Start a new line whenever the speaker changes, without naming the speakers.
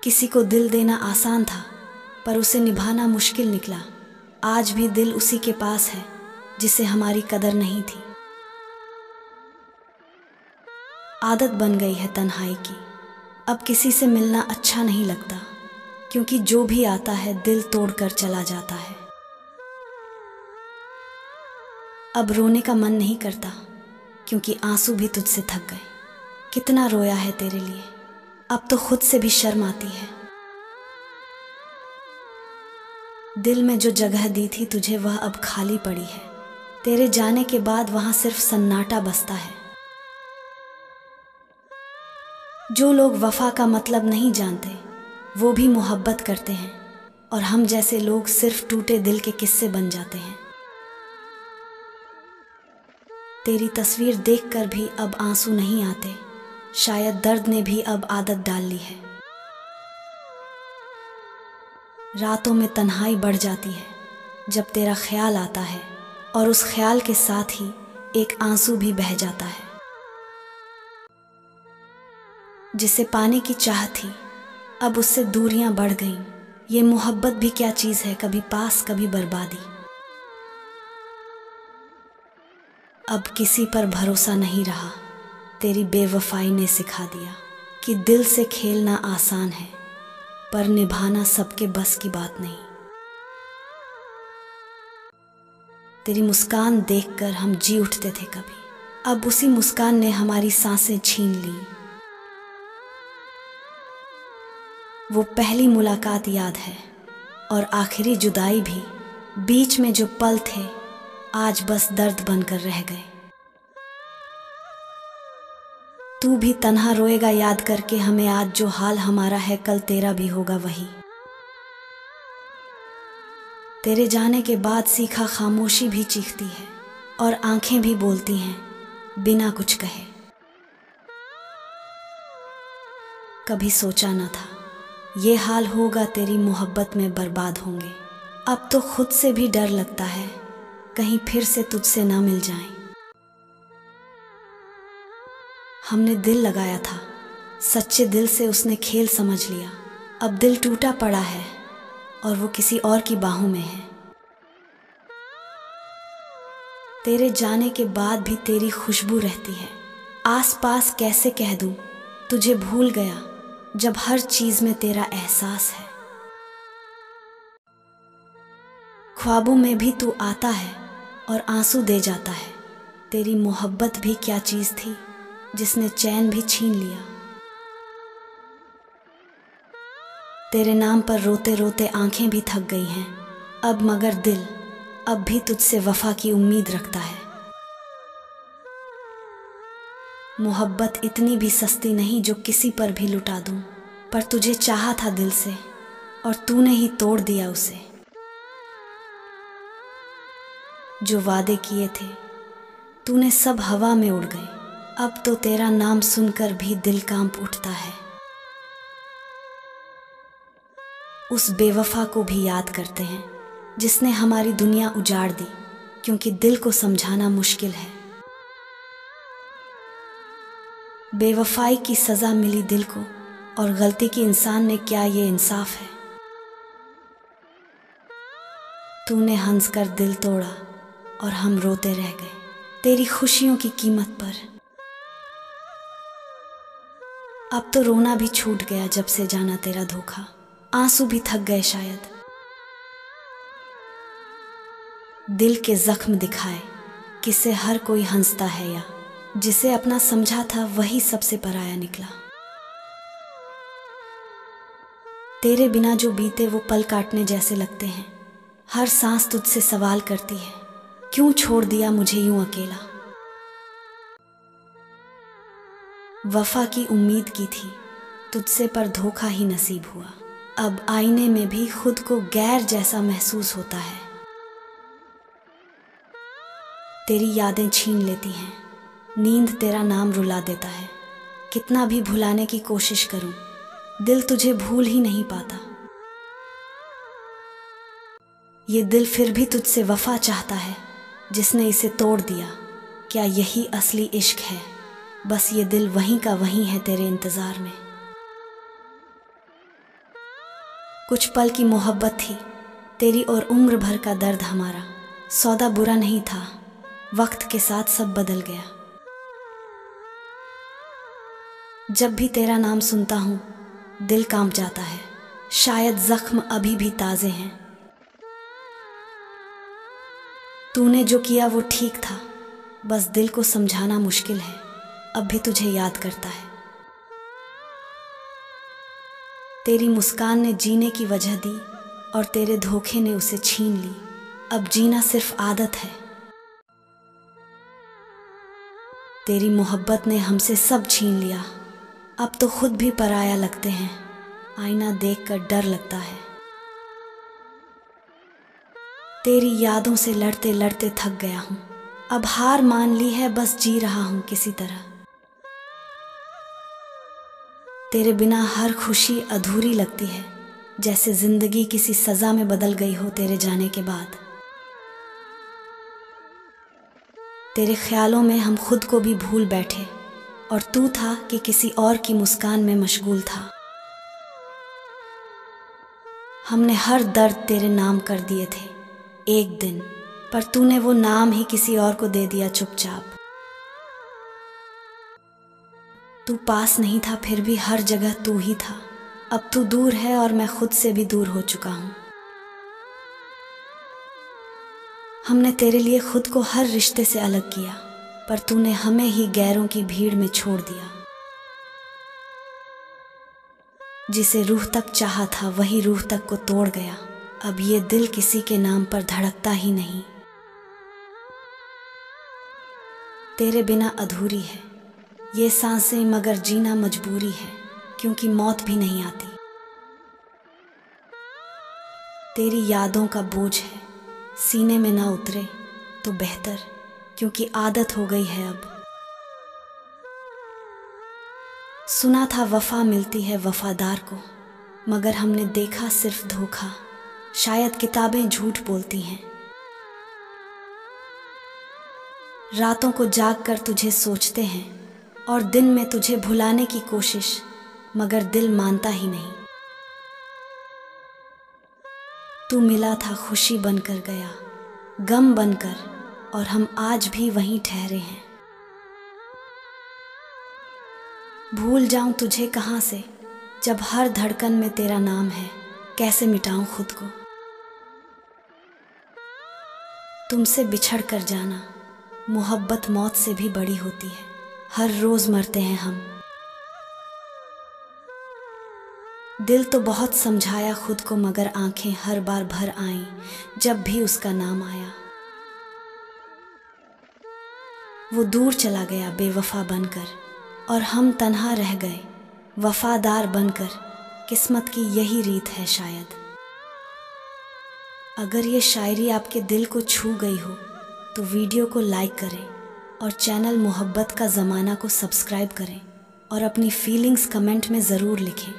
किसी को दिल देना आसान था, पर उसे निभाना मुश्किल निकला। आज भी दिल उसी के पास है जिसे हमारी कदर नहीं थी। आदत बन गई है तन्हाई की, अब किसी से मिलना अच्छा नहीं लगता, क्योंकि जो भी आता है दिल तोड़कर चला जाता है। अब रोने का मन नहीं करता, क्योंकि आंसू भी तुझसे थक गए। कितना रोया है तेरे लिए, अब तो खुद से भी शर्म आती है। दिल में जो जगह दी थी तुझे वह अब खाली पड़ी है। तेरे जाने के बाद वहां सिर्फ सन्नाटा बसता है। जो लोग वफा का मतलब नहीं जानते वो भी मोहब्बत करते हैं, और हम जैसे लोग सिर्फ टूटे दिल के किस्से बन जाते हैं। तेरी तस्वीर देखकर भी अब आंसू नहीं आते, शायद दर्द ने भी अब आदत डाल ली है। रातों में तन्हाई बढ़ जाती है जब तेरा ख्याल आता है, और उस ख्याल के साथ ही एक आंसू भी बह जाता है। जिसे पाने की चाह थी अब उससे दूरियां बढ़ गईं। ये मोहब्बत भी क्या चीज़ है, कभी पास कभी बर्बादी। अब किसी पर भरोसा नहीं रहा, तेरी बेवफाई ने सिखा दिया कि दिल से खेलना आसान है, पर निभाना सबके बस की बात नहीं। तेरी मुस्कान देखकर हम जी उठते थे कभी, अब उसी मुस्कान ने हमारी सांसें छीन ली। वो पहली मुलाकात याद है और आखिरी जुदाई भी, बीच में जो पल थे आज बस दर्द बनकर रह गए। तू भी तन्हा रोएगा याद करके हमें, आज जो हाल हमारा है कल तेरा भी होगा वही। तेरे जाने के बाद सीखा खामोशी भी चीखती है, और आंखें भी बोलती हैं बिना कुछ कहे। कभी सोचा न था ये हाल होगा, तेरी मोहब्बत में बर्बाद होंगे। अब तो खुद से भी डर लगता है कहीं फिर से तुझसे ना मिल जाएं। हमने दिल लगाया था, सच्चे दिल से उसने खेल समझ लिया। अब दिल टूटा पड़ा है और वो किसी और की बाहों में है। तेरे जाने के बाद भी तेरी खुशबू रहती है आस पास। कैसे कह दूं तुझे भूल गया, जब हर चीज में तेरा एहसास है। ख्वाबों में भी तू आता है और आंसू दे जाता है। तेरी मोहब्बत भी क्या चीज थी जिसने चैन भी छीन लिया। तेरे नाम पर रोते रोते आंखें भी थक गई हैं अब, मगर दिल अब भी तुझसे वफा की उम्मीद रखता है। मोहब्बत इतनी भी सस्ती नहीं जो किसी पर भी लुटा दूं, पर तुझे चाहा था दिल से और तूने ही तोड़ दिया उसे। जो वादे किए थे तूने सब हवा में उड़ गए, अब तो तेरा नाम सुनकर भी दिल कांप उठता है। उस बेवफा को भी याद करते हैं जिसने हमारी दुनिया उजाड़ दी, क्योंकि दिल को समझाना मुश्किल है। बेवफाई की सजा मिली दिल को, और गलती की इंसान ने, क्या ये इंसाफ है। तूने हंसकर दिल तोड़ा और हम रोते रह गए तेरी खुशियों की कीमत पर। अब तो रोना भी छूट गया जब से जाना तेरा धोखा, आंसू भी थक गए शायद। दिल के जख्म दिखाए किससे हर कोई हंसता है, या जिसे अपना समझा था वही सबसे पराया निकला। तेरे बिना जो बीते वो पल काटने जैसे लगते हैं। हर सांस तुझसे सवाल करती है, क्यों छोड़ दिया मुझे यूं अकेला। वफा की उम्मीद की थी तुझसे, पर धोखा ही नसीब हुआ। अब आईने में भी खुद को गैर जैसा महसूस होता है। तेरी यादें छीन लेती हैं, नींद तेरा नाम रुला देता है। कितना भी भुलाने की कोशिश करूं, दिल तुझे भूल ही नहीं पाता। ये दिल फिर भी तुझसे वफा चाहता है जिसने इसे तोड़ दिया। क्या यही असली इश्क है? बस ये दिल वहीं का वहीं है तेरे इंतजार में। कुछ पल की मोहब्बत थी तेरी और उम्र भर का दर्द हमारा। सौदा बुरा नहीं था, वक्त के साथ सब बदल गया। जब भी तेरा नाम सुनता हूँ दिल कांप जाता है, शायद जख्म अभी भी ताज़े हैं। तूने जो किया वो ठीक था, बस दिल को समझाना मुश्किल है, अब भी तुझे याद करता है। तेरी मुस्कान ने जीने की वजह दी और तेरे धोखे ने उसे छीन ली। अब जीना सिर्फ आदत है। तेरी मोहब्बत ने हमसे सब छीन लिया, अब तो खुद भी पराया लगते हैं। आईना देखकर डर लगता है। तेरी यादों से लड़ते लड़ते थक गया हूँ, अब हार मान ली है, बस जी रहा हूँ किसी तरह। तेरे बिना हर खुशी अधूरी लगती है, जैसे जिंदगी किसी सजा में बदल गई हो तेरे जाने के बाद। तेरे ख्यालों में हम खुद को भी भूल बैठे और तू था कि किसी और की मुस्कान में मशगूल था। हमने हर दर्द तेरे नाम कर दिए थे एक दिन, पर तूने वो नाम ही किसी और को दे दिया चुपचाप। तू पास नहीं था फिर भी हर जगह तू ही था। अब तू दूर है और मैं खुद से भी दूर हो चुका हूँ। हमने तेरे लिए खुद को हर रिश्ते से अलग किया, पर तूने हमें ही गैरों की भीड़ में छोड़ दिया। जिसे रूह तक चाहा था वही रूह तक को तोड़ गया। अब ये दिल किसी के नाम पर धड़कता ही नहीं। तेरे बिना अधूरी है ये सांसें, मगर जीना मजबूरी है, क्योंकि मौत भी नहीं आती। तेरी यादों का बोझ है सीने में ना उतरे तो बेहतर, क्योंकि आदत हो गई है अब। सुना था वफा मिलती है वफादार को, मगर हमने देखा सिर्फ धोखा। शायद किताबें झूठ बोलती हैं। रातों को जाग कर तुझे सोचते हैं और दिन में तुझे भुलाने की कोशिश, मगर दिल मानता ही नहीं। तू मिला था खुशी बनकर गया, गम बनकर, और हम आज भी वहीं ठहरे हैं। भूल जाऊं तुझे कहाँ से जब हर धड़कन में तेरा नाम है। कैसे मिटाऊं खुद को। तुमसे बिछड़ कर जाना मोहब्बत मौत से भी बड़ी होती है। हर रोज मरते हैं हम। दिल तो बहुत समझाया खुद को, मगर आंखें हर बार भर आईं जब भी उसका नाम आया। वो दूर चला गया बेवफा बनकर, और हम तन्हा रह गए वफादार बनकर। किस्मत की यही रीत है शायद। अगर ये शायरी आपके दिल को छू गई हो तो वीडियो को लाइक करें और चैनल मोहब्बत का ज़माना को सब्सक्राइब करें, और अपनी फीलिंग्स कमेंट में ज़रूर लिखें।